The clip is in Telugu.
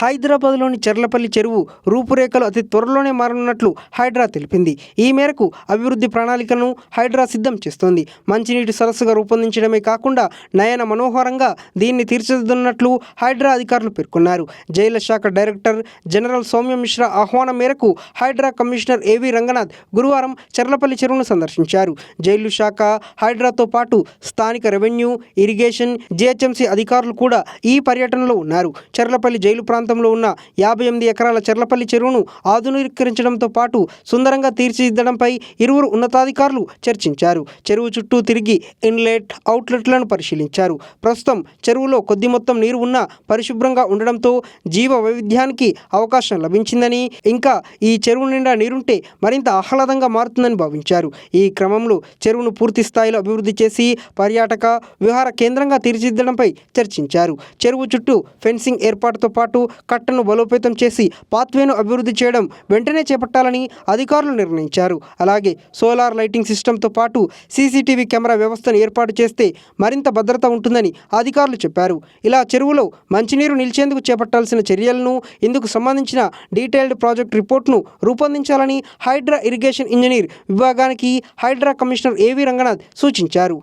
హైదరాబాద్లోని చర్లపల్లి చెరువు రూపురేఖలు అతి త్వరలోనే మారనున్నట్లు హైడ్రా తెలిపింది. ఈ మేరకు అభివృద్ధి ప్రణాళికలను హైడ్రా సిద్ధం చేస్తోంది. మంచినీటి సరస్సుగా రూపొందించడమే కాకుండా నయన మనోహరంగా దీన్ని తీర్చిదిద్దున్నట్లు హైడ్రా అధికారులు పేర్కొన్నారు. జైళ్ల శాఖ డైరెక్టర్ జనరల్ సౌమ్య మిశ్రా ఆహ్వానం మేరకు హైడ్రా కమిషనర్ ఏవి రంగనాథ్ గురువారం చర్లపల్లి చెరువును సందర్శించారు. జైలు శాఖ, హైడ్రాతో పాటు స్థానిక రెవెన్యూ, ఇరిగేషన్, జీహెచ్ఎంసీ అధికారులు కూడా ఈ పర్యటనలో ఉన్నారు. చర్లపల్లి జైలు ప్రాంతంలో ఉన్న 58 ఎకరాల చర్లపల్లి చెరువును ఆధునీకరించడంతో పాటు సుందరంగా తీర్చిదిద్దడంపై ఇరువురు ఉన్నతాధికారులు చర్చించారు. చెరువు చుట్టూ తిరిగి ఇన్లెట్, అవుట్లెట్లను పరిశీలించారు. ప్రస్తుతం చెరువులో కొద్ది మొత్తం నీరు ఉన్నా పరిశుభ్రంగా ఉండడంతో జీవ వైవిధ్యానికి అవకాశం లభించిందని, ఇంకా ఈ చెరువు నిండా నీరుంటే మరింత ఆహ్లాదంగా మారుతుందని భావించారు. ఈ క్రమంలో చెరువును పూర్తి స్థాయిలో అభివృద్ధి చేసి పర్యాటక, విహార కేంద్రంగా తీర్చిదిద్దడంపై చర్చించారు. చెరువు చుట్టూ ఫెన్సింగ్ ఏర్పాటుతో పాటు కట్టను బలోపేతం చేసి పాత్వేను అభివృద్ధి చేయడం వెంటనే చేపట్టాలని అధికారులు నిర్ణయించారు. అలాగే సోలార్ లైటింగ్ సిస్టంతో పాటు సీసీటీవీ కెమెరా వ్యవస్థను ఏర్పాటు చేస్తే మరింత భద్రత ఉంటుందని అధికారులు చెప్పారు. ఇలా చెరువులో మంచినీరు నిలిచేందుకు చేపట్టాల్సిన చర్యలను, ఇందుకు సంబంధించిన డీటెయిల్డ్ ప్రాజెక్ట్ రిపోర్ట్ను రూపొందించాలని హైడ్రా ఇరిగేషన్ ఇంజనీర్ విభాగానికి హైడ్రా కమిషనర్ ఏవి రంగనాథ్ సూచించారు.